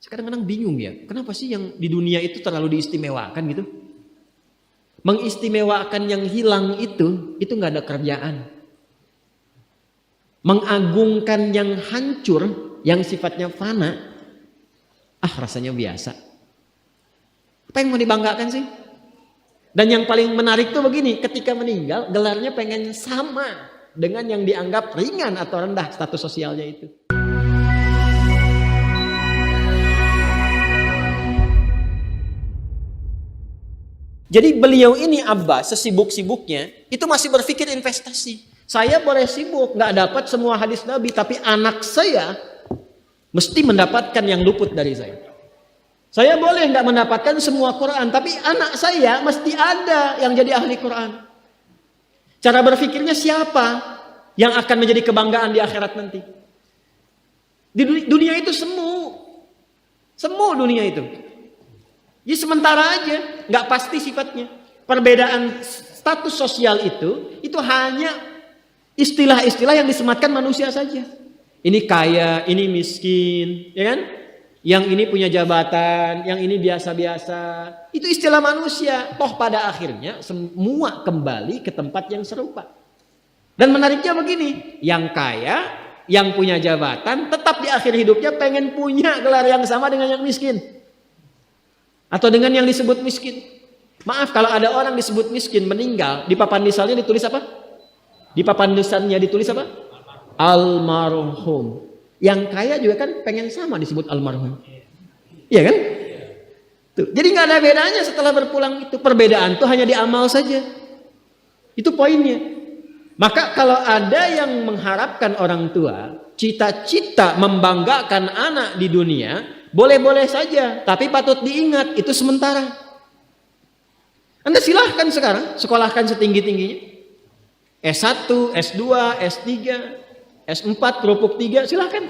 Kadang-kadang bingung ya, kenapa sih yang di dunia itu terlalu diistimewakan gitu? Mengistimewakan yang hilang itu nggak ada kerjaan. Mengagungkan yang hancur, yang sifatnya fana, rasanya biasa. Apa yang mau dibanggakan sih? Dan yang paling menarik tuh begini, ketika meninggal gelarnya pengen sama dengan yang dianggap ringan atau rendah status sosialnya itu. Jadi beliau ini Abbas sesibuk-sibuknya itu masih berpikir investasi. Saya boleh sibuk nggak dapat semua hadis Nabi, tapi anak saya mesti mendapatkan yang luput dari saya. Saya boleh nggak mendapatkan semua Quran, tapi anak saya mesti ada yang jadi ahli Quran. Cara berpikirnya siapa yang akan menjadi kebanggaan di akhirat nanti? Di dunia itu semu dunia itu. Jadi sementara aja, nggak pasti sifatnya. Perbedaan status sosial itu hanya istilah-istilah yang disematkan manusia saja. Ini kaya, ini miskin, ya kan? Yang ini punya jabatan, yang ini biasa-biasa. Itu istilah manusia. Toh pada akhirnya semua kembali ke tempat yang serupa. Dan menariknya begini, yang kaya, yang punya jabatan, tetap di akhir hidupnya pengen punya gelar yang sama dengan yang miskin. Atau dengan yang disebut miskin. Maaf, kalau ada orang disebut miskin meninggal, di papan nisannya ditulis apa? Di papan nisannya ditulis apa? Almarhum. Yang kaya juga kan pengen sama disebut almarhum. Iya kan? Tuh. Jadi nggak ada bedanya setelah berpulang itu. Perbedaan tuh hanya di amal saja. Itu poinnya. Maka kalau ada yang mengharapkan orang tua, cita-cita membanggakan anak di dunia, boleh-boleh saja, tapi patut diingat itu sementara. Anda silahkan sekarang sekolahkan setinggi-tingginya. S1, S2, S3, S4, kerupuk 3, silahkan.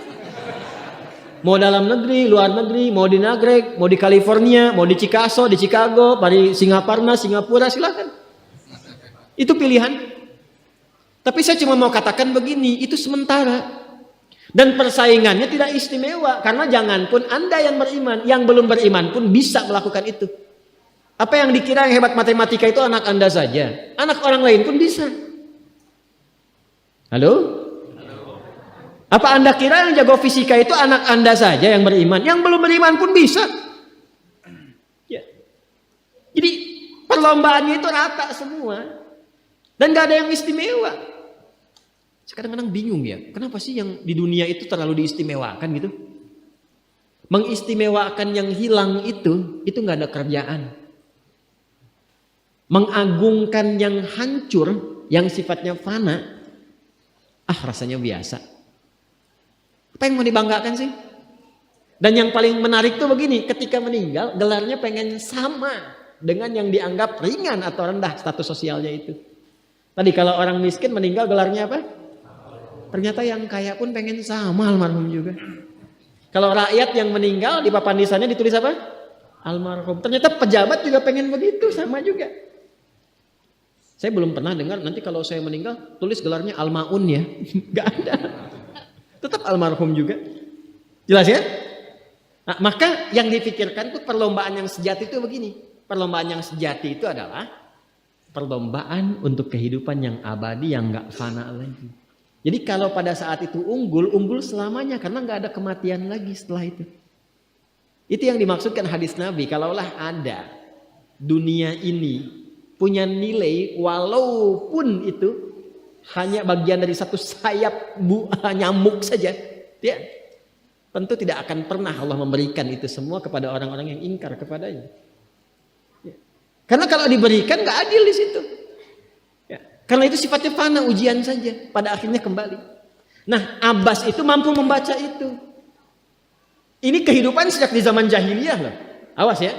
Mau dalam negeri, luar negeri, mau di Nagreg, mau di California, mau di Chicago, di Chicago, di Singaparna, Singapura, silahkan. Itu pilihan. Tapi saya cuma mau katakan begini, itu sementara. Dan persaingannya tidak istimewa. Karena jangan pun Anda yang beriman, yang belum beriman pun bisa melakukan itu. Apa yang dikira yang hebat matematika itu anak Anda saja. Anak orang lain pun bisa. Halo? Apa Anda kira yang jago fisika itu anak Anda saja yang beriman? Yang belum beriman pun bisa. Ya. Jadi perlombaannya itu rata semua. Dan gak ada yang istimewa. Kadang-kadang bingung ya, kenapa sih yang di dunia itu terlalu diistimewakan gitu? Mengistimewakan yang hilang itu nggak ada kerjaan. Mengagungkan yang hancur, yang sifatnya fana, rasanya biasa. Apa yang mau dibanggakan sih? Dan yang paling menarik tuh begini, ketika meninggal gelarnya pengen sama dengan yang dianggap ringan atau rendah status sosialnya itu. Tadi kalau orang miskin meninggal gelarnya apa? Ternyata yang kaya pun pengen sama almarhum juga. Kalau rakyat yang meninggal di papan nisannya ditulis apa? Almarhum. Ternyata pejabat juga pengen begitu, sama juga. Saya belum pernah dengar nanti kalau saya meninggal tulis gelarnya Almaun ya. Gak ada. Tetap almarhum juga. Jelas ya? Nah, maka yang dipikirkan tuh perlombaan yang sejati itu begini. Perlombaan yang sejati itu adalah perlombaan untuk kehidupan yang abadi yang gak fana lagi. Jadi kalau pada saat itu unggul selamanya karena nggak ada kematian lagi setelah itu. Itu yang dimaksudkan hadis Nabi. Kalaulah ada dunia ini punya nilai walaupun itu hanya bagian dari satu sayap nyamuk saja, ya, tentu tidak akan pernah Allah memberikan itu semua kepada orang-orang yang ingkar kepadanya. Ya. Karena kalau diberikan nggak adil di situ. Karena itu sifatnya fana, ujian saja. Pada akhirnya kembali. Nah, Abbas itu mampu membaca itu. Ini kehidupan sejak di zaman jahiliyah loh. Awas ya.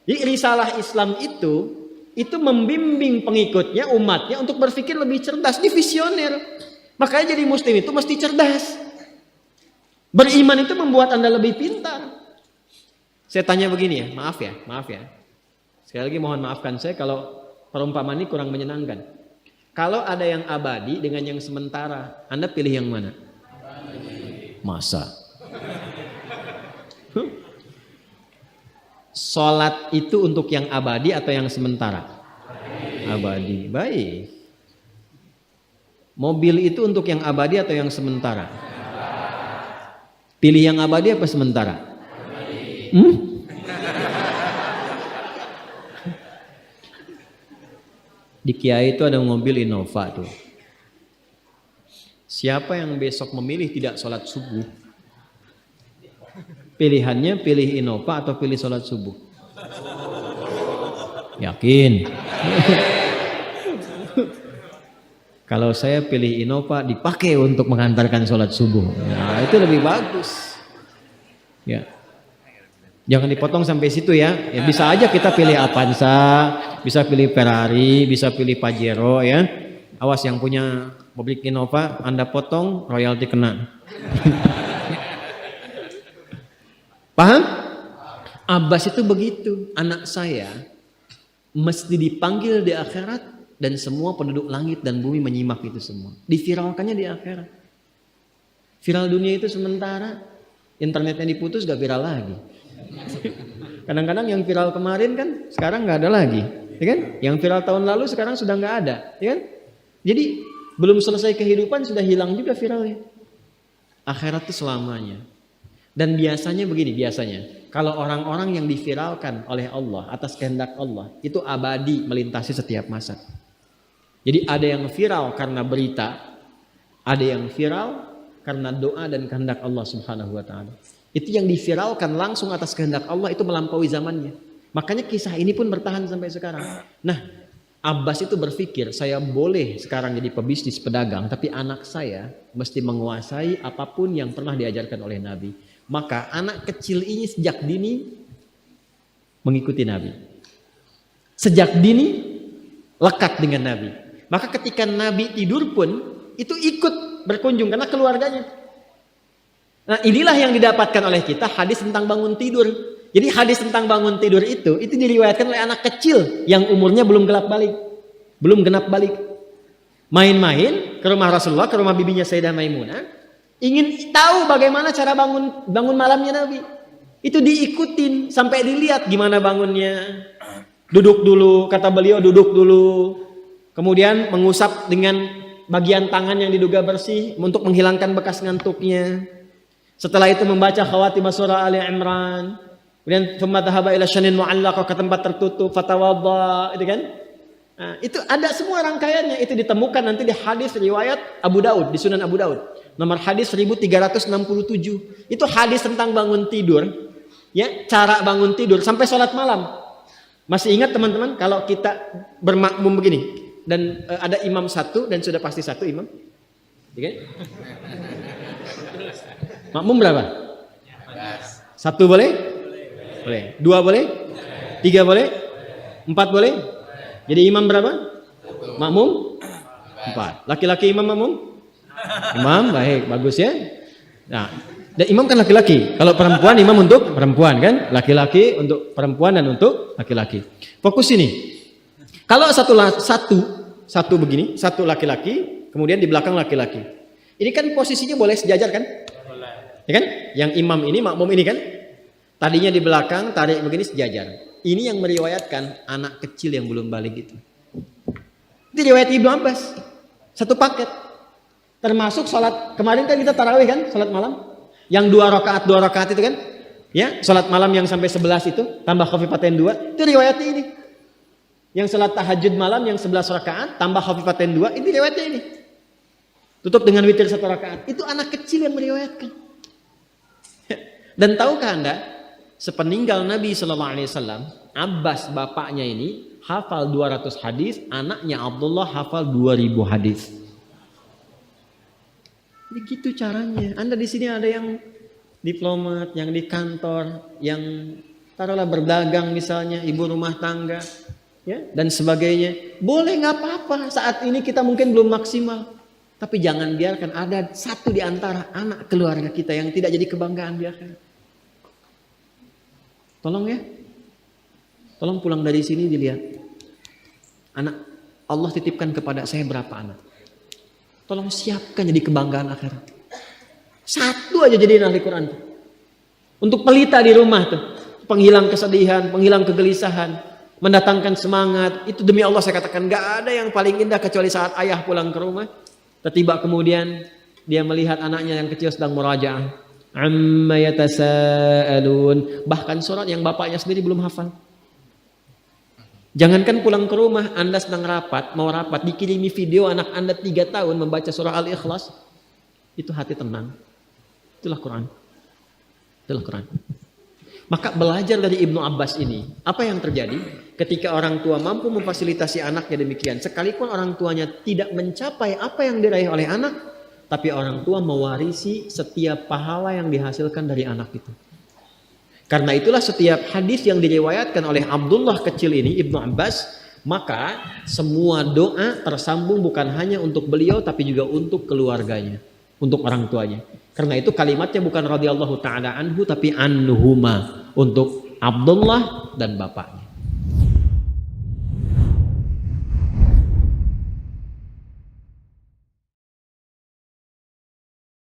Jadi risalah Islam itu membimbing pengikutnya, umatnya untuk berpikir lebih cerdas. Ini visioner. Makanya jadi muslim itu mesti cerdas. Beriman itu membuat Anda lebih pintar. Saya tanya begini ya, maaf ya. Sekali lagi mohon maafkan saya kalau perumpamaan ini kurang menyenangkan. Kalau ada yang abadi dengan yang sementara, Anda pilih yang mana? Masa? sholat itu untuk yang abadi atau yang sementara? Abadi. Baik. Mobil itu untuk yang abadi atau yang sementara? Pilih yang abadi apa sementara? Di Kiai itu ada mobil Innova tuh. Siapa yang besok memilih tidak sholat subuh? Pilihannya pilih Innova atau pilih sholat subuh? Yakin? Kalau saya pilih Innova dipakai untuk mengantarkan sholat subuh. Nah, itu lebih bagus. Ya. Jangan dipotong sampai situ ya. Ya bisa aja kita pilih Avanza, bisa pilih Ferrari, bisa pilih Pajero ya. Awas yang punya mobil Innova, Anda potong royalti kena. Paham? Abbas itu begitu. Anak saya mesti dipanggil di akhirat. Dan semua penduduk langit dan bumi menyimak itu semua. Diviralkannya di akhirat. Viral dunia itu sementara. Internetnya diputus gak viral lagi. Kadang-kadang yang viral kemarin kan sekarang gak ada lagi. Ya kan? Yang viral tahun lalu sekarang sudah gak ada. Ya kan? Jadi belum selesai kehidupan sudah hilang juga viralnya. Akhirat itu selamanya. Dan biasanya begini, kalau orang-orang yang diviralkan oleh Allah atas kehendak Allah itu abadi melintasi setiap masa. Jadi ada yang viral karena berita, ada yang viral karena doa dan kehendak Allah Subhanahu wa taala. Itu yang diviralkan langsung atas kehendak Allah itu melampaui zamannya. Makanya kisah ini pun bertahan sampai sekarang. Nah, Abbas itu berpikir, saya boleh sekarang jadi pebisnis pedagang, tapi anak saya mesti menguasai apapun yang pernah diajarkan oleh Nabi. Maka anak kecil ini sejak dini mengikuti Nabi. Sejak dini lekat dengan Nabi. Maka ketika Nabi tidur pun itu ikut berkunjung karena keluarganya. Nah, inilah yang didapatkan oleh kita hadis tentang bangun tidur. Jadi hadis tentang bangun tidur itu diriwayatkan oleh anak kecil yang umurnya belum genap balik. Main-main ke rumah Rasulullah, ke rumah bibinya Sayyidah Maimunah, ingin tahu bagaimana cara bangun malamnya Nabi. Itu diikutin sampai dilihat gimana bangunnya. Duduk dulu, kata beliau duduk dulu. Kemudian mengusap dengan bagian tangan yang diduga bersih untuk menghilangkan bekas ngantuknya. Setelah itu membaca khawatimah surah Ali Imran. Kemudian thumma dhahaba ila syanin mu'allaqah, ke tempat tertutup, fatawadda, itu kan? Nah, itu ada semua rangkaiannya, itu ditemukan nanti di hadis riwayat Abu Daud, di Sunan Abu Daud. Nomor hadis 1367. Itu hadis tentang bangun tidur. Ya, cara bangun tidur sampai sholat malam. Masih ingat teman-teman kalau kita bermakmum begini dan ada imam satu dan sudah pasti satu imam, ya kan? Makmum berapa? Satu boleh? Boleh. Dua boleh? Tiga boleh? Empat boleh? Jadi imam berapa? Makmum? Empat. Laki-laki imam makmum? Imam, baik, bagus ya. Nah, dan imam kan laki-laki. Kalau perempuan imam untuk perempuan kan? Laki-laki untuk perempuan dan untuk laki-laki. Fokus ini. Kalau satu begini, satu laki-laki, kemudian di belakang laki-laki. Ini kan posisinya boleh sejajar kan? Ya kan? Yang imam ini, makmum ini kan? Tadinya di belakang, tarik begini sejajar. Ini yang meriwayatkan anak kecil yang belum balik itu. Itu riwayat Ibnu Abbas. Satu paket. Termasuk sholat, kemarin kan kita tarawih kan? Sholat malam. Yang dua rakaat itu kan? Ya, sholat malam yang sampai 11 itu, tambah khafifatain 2, itu riwayatnya ini. Yang sholat tahajud malam yang 11 rakaat, tambah khafifatain 2, ini riwayatnya ini. Tutup dengan witir 1 rakaat. Itu anak kecil yang meriwayatkan. Dan tahukah Anda, sepeninggal Nabi SAW, Abbas bapaknya ini hafal 200 hadis, anaknya Abdullah hafal 2000 hadis. Begitu caranya. Anda di sini ada yang diplomat, yang di kantor, yang taruhlah berdagang misalnya, ibu rumah tangga, ya, dan sebagainya. Boleh, nggak apa-apa. Saat ini kita mungkin belum maksimal, tapi jangan biarkan ada satu di antara anak keluarga kita yang tidak jadi kebanggaan di akhirat. Tolong ya, tolong pulang dari sini dilihat. Anak Allah titipkan kepada saya berapa anak? Tolong siapkan jadi kebanggaan akhirat. Satu aja jadi ahli Quran tuh. Untuk pelita di rumah tuh. penghilang kesedihan, penghilang kegelisahan, mendatangkan semangat. Itu demi Allah saya katakan gak ada yang paling indah kecuali saat ayah pulang ke rumah. Tiba kemudian dia melihat anaknya yang kecil sedang murajaah. Amma yatasaalun. Bahkan surat yang bapaknya sendiri belum hafal. Jangankan pulang ke rumah, Anda sedang mau rapat, dikirimi video anak Anda 3 tahun membaca surah Al-Ikhlas. Itu hati tenang. Itulah Quran. Itulah Quran. Maka belajar dari Ibnu Abbas ini, apa yang terjadi ketika orang tua mampu memfasilitasi anaknya demikian, sekalipun orang tuanya tidak mencapai apa yang diraih oleh anak, tapi orang tua mewarisi setiap pahala yang dihasilkan dari anak itu. Karena itulah setiap hadis yang diriwayatkan oleh Abdullah kecil ini, Ibnu Abbas, maka semua doa tersambung bukan hanya untuk beliau tapi juga untuk keluarganya, untuk orang tuanya. Karena itu kalimatnya bukan radhiyallahu taala anhu tapi anhuma, untuk Abdullah dan bapaknya.